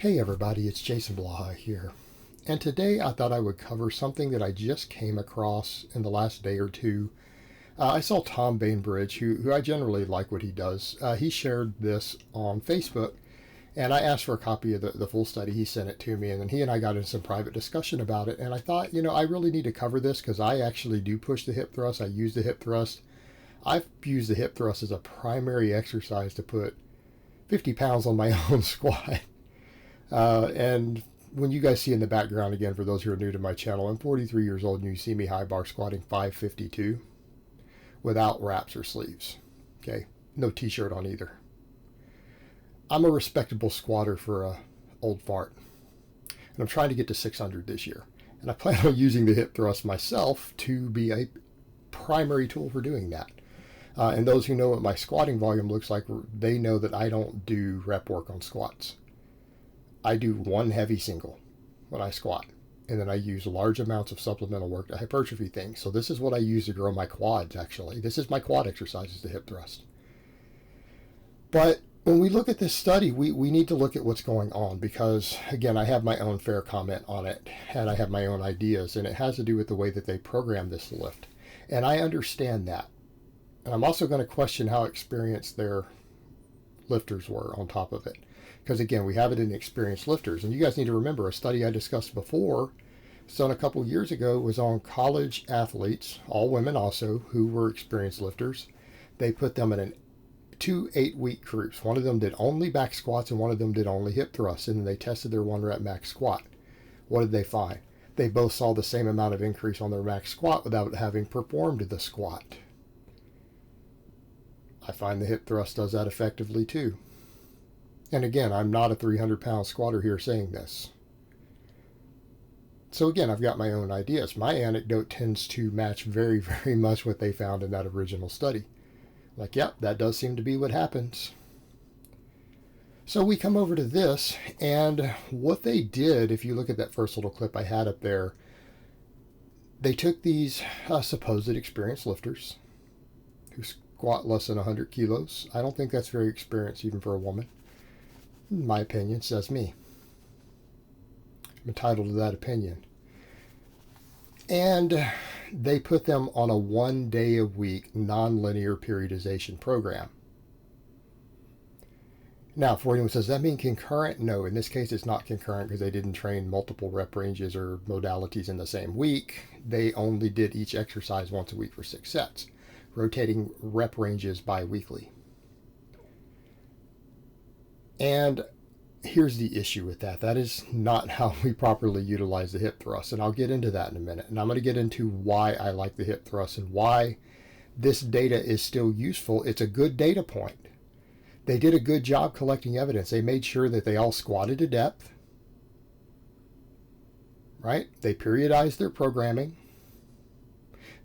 Hey everybody, it's Jason Blaha here. And today I thought I would cover something that I just came across in the last day or two. I saw Tom Bainbridge, who I generally like what he does. He shared this on Facebook, and I asked for a copy of the full study. He sent it to me, and then he and I got into some private discussion about it. And I thought, I really need to cover this because I actually do push the hip thrust. I use the hip thrust. I've used the hip thrust as a primary exercise to put 50 pounds on my own squat. And when you guys see in the background, again, for those who are new to my channel, I'm 43 years old and you see me high bar squatting 552 without wraps or sleeves. Okay, no t-shirt on either. I'm a respectable squatter for a old fart. And I'm trying to get to 600 this year. And I plan on using the hip thrust myself to be a primary tool for doing that. And those who know what my squatting volume looks like, they know that I don't do rep work on squats. I do one heavy single when I squat, and then I use large amounts of supplemental work to hypertrophy things. So this is what I use to grow my quads, actually. This is my quad exercise, is the hip thrust. But when we look at this study, we need to look at what's going on because, again, I have my own fair comment on it, and I have my own ideas, and it has to do with the way that they program this lift. And I understand that. And I'm also going to question how experienced their lifters were on top of it. Because again, we have it in experienced lifters. And you guys need to remember a study I discussed before, done a couple years ago, was on college athletes, all women also, who were experienced lifters. They put them in two 8-week groups. One of them did only back squats and one of them did only hip thrusts. And then they tested their 1 rep max squat. What did they find? They both saw the same amount of increase on their max squat without having performed the squat. I find the hip thrust does that effectively too. And again, I'm not a 300-pound squatter here saying this. So again, I've got my own ideas. My anecdote tends to match very, very much what they found in that original study. Like, yep, that does seem to be what happens. So we come over to this, and what they did, if you look at that first little clip I had up there, they took these supposed experienced lifters who squat less than 100 kilos. I don't think that's very experienced even for a woman. In my opinion, says me. I'm entitled to that opinion. And they put them on a 1 day a week non-linear periodization program. Now, for anyone who says, does that mean concurrent? No, in this case it's not concurrent because they didn't train multiple rep ranges or modalities in the same week. They only did each exercise once a week for 6 sets, rotating rep ranges bi-weekly. And here's the issue with that. That is not how we properly utilize the hip thrust. And I'll get into that in a minute. And I'm going to get into why I like the hip thrust and why this data is still useful. It's a good data point. They did a good job collecting evidence. They made sure that they all squatted to depth. Right? They periodized their programming.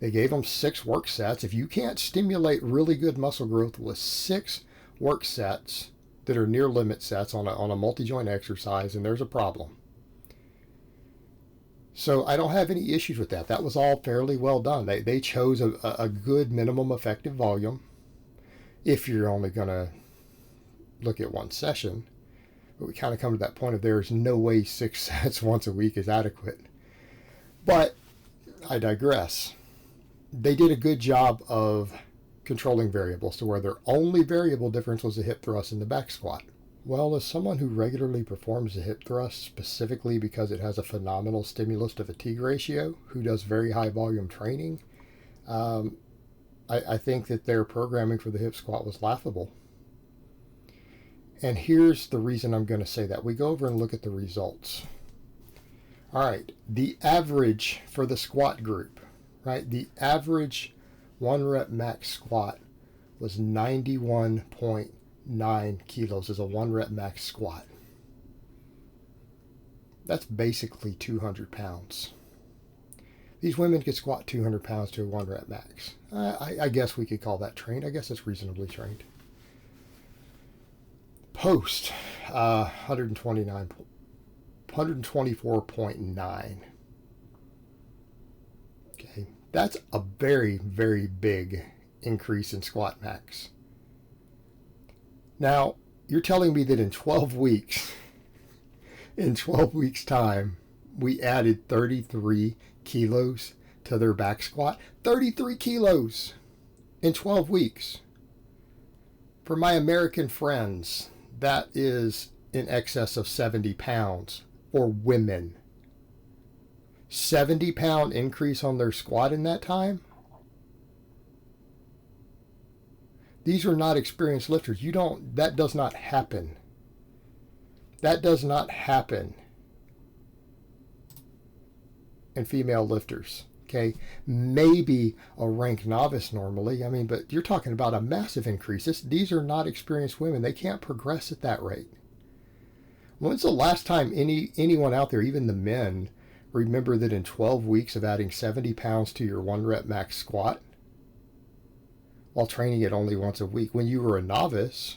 They gave them 6 work sets. If you can't stimulate really good muscle growth with 6 work sets that are near limit sets on a multi-joint exercise, and there's a problem. So I don't have any issues with that. That was all fairly well done. They chose a good minimum effective volume if you're only going to look at one session. But we kind of come to that point of there's no way 6 sets once a week is adequate. But I digress. They did a good job of controlling variables to where their only variable difference was the hip thrust and the back squat. Well, as someone who regularly performs the hip thrust specifically because it has a phenomenal stimulus to fatigue ratio, who does very high volume training, I think that their programming for the hip squat was laughable. And here's the reason I'm going to say that. We go over and look at the results. All right, the average for the squat group, right? The average 1 rep max squat was 91.9 kilos as a 1 rep max squat. That's basically 200 pounds. These women could squat 200 pounds to a 1 rep max. I guess we could call that trained. I guess it's reasonably trained. Post, 124.9. Okay. That's a very, very big increase in squat max. Now, you're telling me that in 12 weeks, In 12 weeks' time, we added 33 kilos to their back squat. 33 kilos in 12 weeks. For my American friends, that is in excess of 70 pounds for women. 70-pound increase on their squat in that time? These are not experienced lifters. That does not happen. That does not happen in female lifters. Okay, maybe a rank novice normally. I mean, but you're talking about a massive increase. These are not experienced women. They can't progress at that rate. When's the last time anyone out there, even the men, remember that in 12 weeks of adding 70 pounds to your 1 rep max squat while training it only once a week when you were a novice?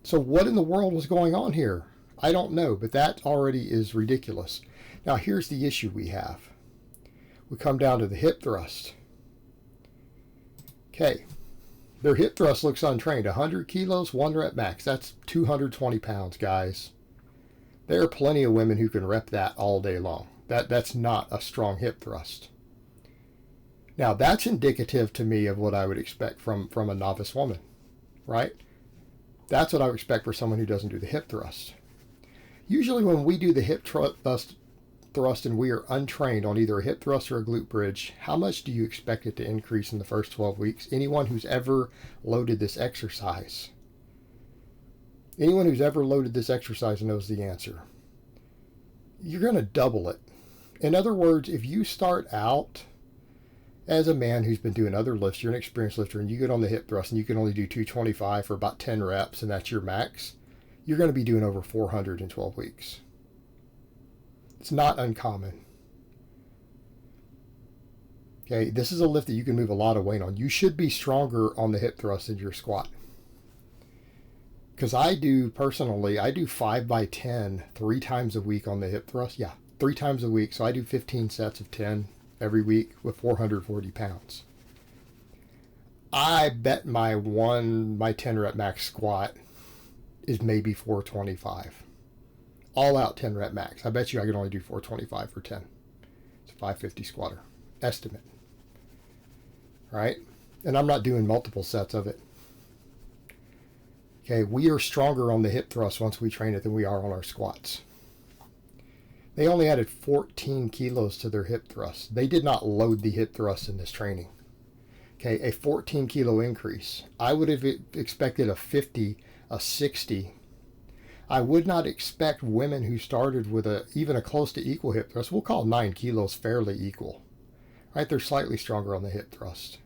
So what in the world was going on here? I don't know, but that already is ridiculous. Now here's the issue we have. We come down to the hip thrust. Okay, their hip thrust looks untrained. 100 kilos, 1 rep max. That's 220 pounds, guys. There are plenty of women who can rep that all day long. That's not a strong hip thrust. Now, that's indicative to me of what I would expect from a novice woman, right? That's what I would expect for someone who doesn't do the hip thrust. Usually when we do the hip thrust and we are untrained on either a hip thrust or a glute bridge, how much do you expect it to increase in the first 12 weeks? Anyone who's ever loaded this exercise. Anyone who's ever loaded this exercise knows the answer. You're going to double it. In other words, if you start out as a man who's been doing other lifts, you're an experienced lifter, and you get on the hip thrust and you can only do 225 for about 10 reps, and that's your max, you're going to be doing over 400 in 12 weeks. It's not uncommon. Okay, this is a lift that you can move a lot of weight on. You should be stronger on the hip thrust than your squat. Because I do 5 by 10 3 times a week on the hip thrust. Yeah, 3 times a week. So I do 15 sets of 10 every week with 440 pounds. I bet my 10 rep max squat is maybe 425. All out 10 rep max. I bet you I can only do 425 for 10. It's a 550 squatter. Estimate. Right? And I'm not doing multiple sets of it. Okay, we are stronger on the hip thrust once we train it than we are on our squats. They only added 14 kilos to their hip thrust. They did not load the hip thrust in this training. Okay, a 14 kilo increase. I would have expected a 50, a 60. I would not expect women who started with even a close to equal hip thrust. We'll call 9 kilos fairly equal. Right, they're slightly stronger on the hip thrust.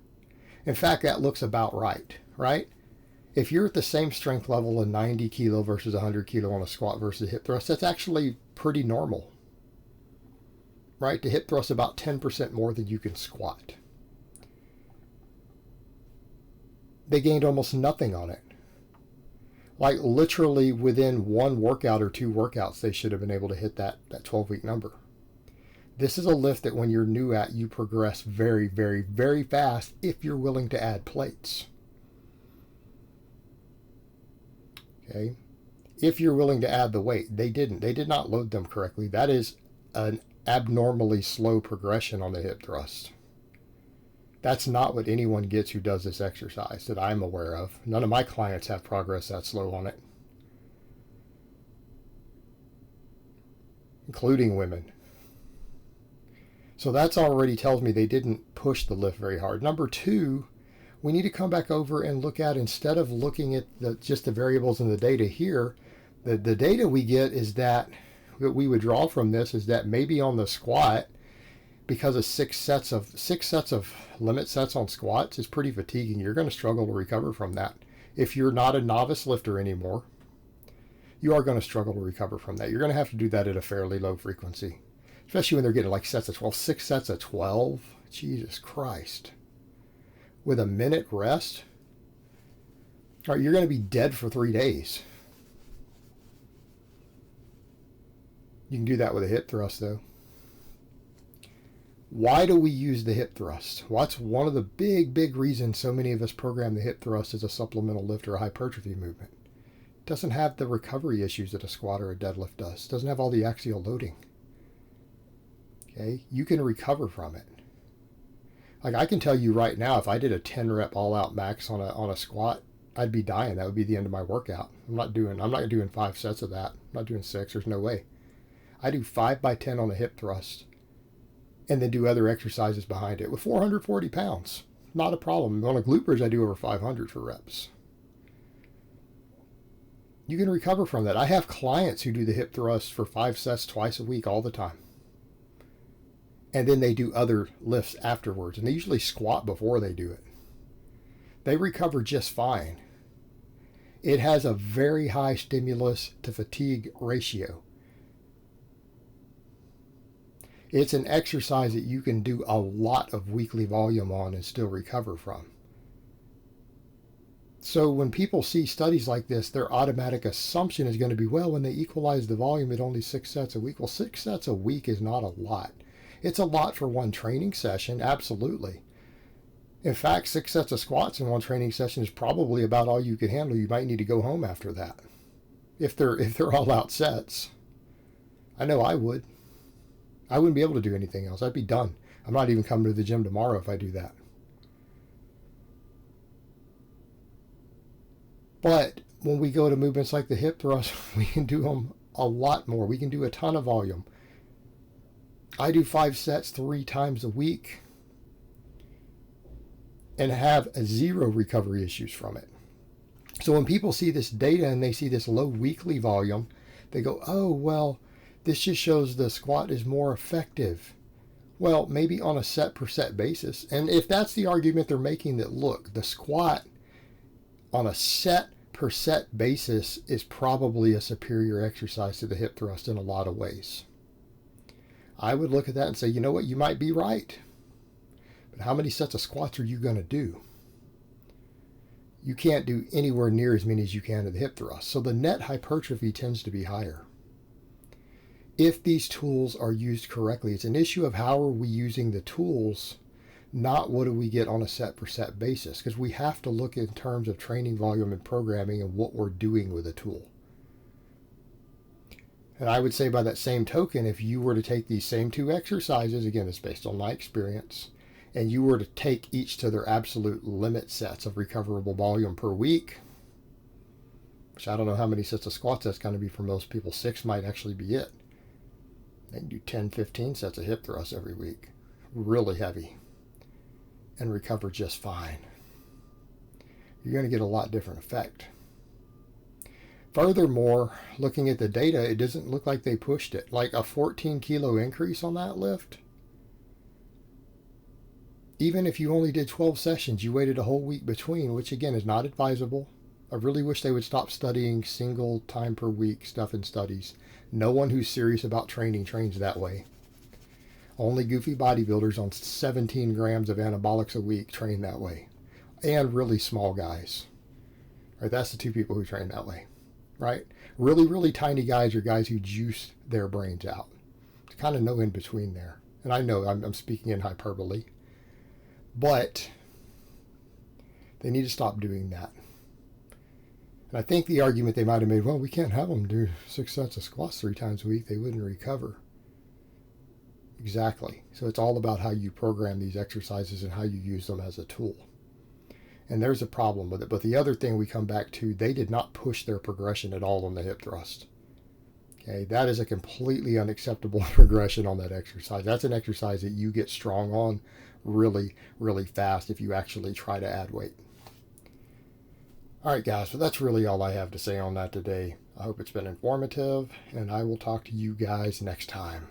In fact, that looks about right, right? If you're at the same strength level of 90 kilo versus 100 kilo on a squat versus hip thrust, that's actually pretty normal. Right? To hip thrust about 10% more than you can squat. They gained almost nothing on it. Like literally within 1 workout or 2 workouts, they should have been able to hit that 12-week number. This is a lift that when you're new at, you progress very, very, very fast if you're willing to add plates. Okay, if you're willing to add the weight. They didn't. They did not load them correctly. That is an abnormally slow progression on the hip thrust. That's not what anyone gets who does this exercise that I'm aware of. None of my clients have progress that slow on it, including women. So that's already tells me they didn't push the lift very hard. Number 2, we need to come back over and look at, instead of looking at just the variables in the data here, the data we get is that we would draw from this is that maybe on the squat, because of 6 sets of limit sets on squats is pretty fatiguing. You're going to struggle to recover from that. If you're not a novice lifter anymore, you are going to struggle to recover from that. You're going to have to do that at a fairly low frequency, especially when they're getting like sets of 12, 6 sets of 12. Jesus Christ. With a minute rest, all right, you're going to be dead for 3 days. You can do that with a hip thrust, though. Why do we use the hip thrust? What's one of the big reasons so many of us program the hip thrust as a supplemental lift or a hypertrophy movement? Doesn't have the recovery issues that a squat or a deadlift does. Doesn't have all the axial loading. Okay, you can recover from it. Like I can tell you right now, if I did a 10 rep all out max on a squat, I'd be dying. That would be the end of my workout. I'm not doing 5 sets of that. I'm not doing 6. There's no way. I do 5 by 10 on a hip thrust and then do other exercises behind it with 440 pounds. Not a problem. On a glute bridge, I do over 500 for reps. You can recover from that. I have clients who do the hip thrust for 5 sets twice a week all the time. And then they do other lifts afterwards. And they usually squat before they do it. They recover just fine. It has a very high stimulus to fatigue ratio. It's an exercise that you can do a lot of weekly volume on and still recover from. So when people see studies like this, their automatic assumption is going to be, well, when they equalize the volume at only 6 sets a week. Well, 6 sets a week is not a lot. It's a lot for one training session, absolutely. In fact, 6 sets of squats in one training session is probably about all you can handle. You might need to go home after that. If they're all out sets. I know I would. I wouldn't be able to do anything else. I'd be done. I'm not even coming to the gym tomorrow if I do that. But when we go to movements like the hip thrust, we can do them a lot more. We can do a ton of volume. I do 5 sets 3 times a week and have 0 recovery issues from it. So when people see this data and they see this low weekly volume, they go, oh, well, this just shows the squat is more effective. Well, maybe on a set per set basis. And if that's the argument they're making, that look, the squat on a set per set basis is probably a superior exercise to the hip thrust in a lot of ways, I would look at that and say, you know what, you might be right. But how many sets of squats are you going to do? You can't do anywhere near as many as you can of the hip thrust. So the net hypertrophy tends to be higher. If these tools are used correctly, it's an issue of how are we using the tools, not what do we get on a set per set basis. Because we have to look in terms of training volume and programming and what we're doing with a tool. And I would say by that same token, if you were to take these same 2 exercises, again, it's based on my experience, and you were to take each to their absolute limit sets of recoverable volume per week, which I don't know how many sets of squats that's going to be for most people. 6 might actually be it. They can do 10, 15 sets of hip thrusts every week, really heavy, and recover just fine. You're going to get a lot different effect. Furthermore, looking at the data, it doesn't look like they pushed it. Like a 14 kilo increase on that lift. Even if you only did 12 sessions, you waited a whole week between, which again is not advisable. I really wish they would stop studying single time per week stuff in studies. No one who's serious about training trains that way. Only goofy bodybuilders on 17 grams of anabolics a week train that way. And really small guys. Right, that's the 2 people who train that way. Right? Really, really tiny guys are guys who juice their brains out. There's kind of no in between there. And I know I'm speaking in hyperbole. But they need to stop doing that. And I think the argument they might have made, well, we can't have them do 6 sets of squats 3 times a week. They wouldn't recover. Exactly. So it's all about how you program these exercises and how you use them as a tool. And there's a problem with it. But the other thing we come back to, they did not push their progression at all on the hip thrust. Okay, that is a completely unacceptable progression on that exercise. That's an exercise that you get strong on really, really fast if you actually try to add weight. All right, guys, so that's really all I have to say on that today. I hope it's been informative, and I will talk to you guys next time.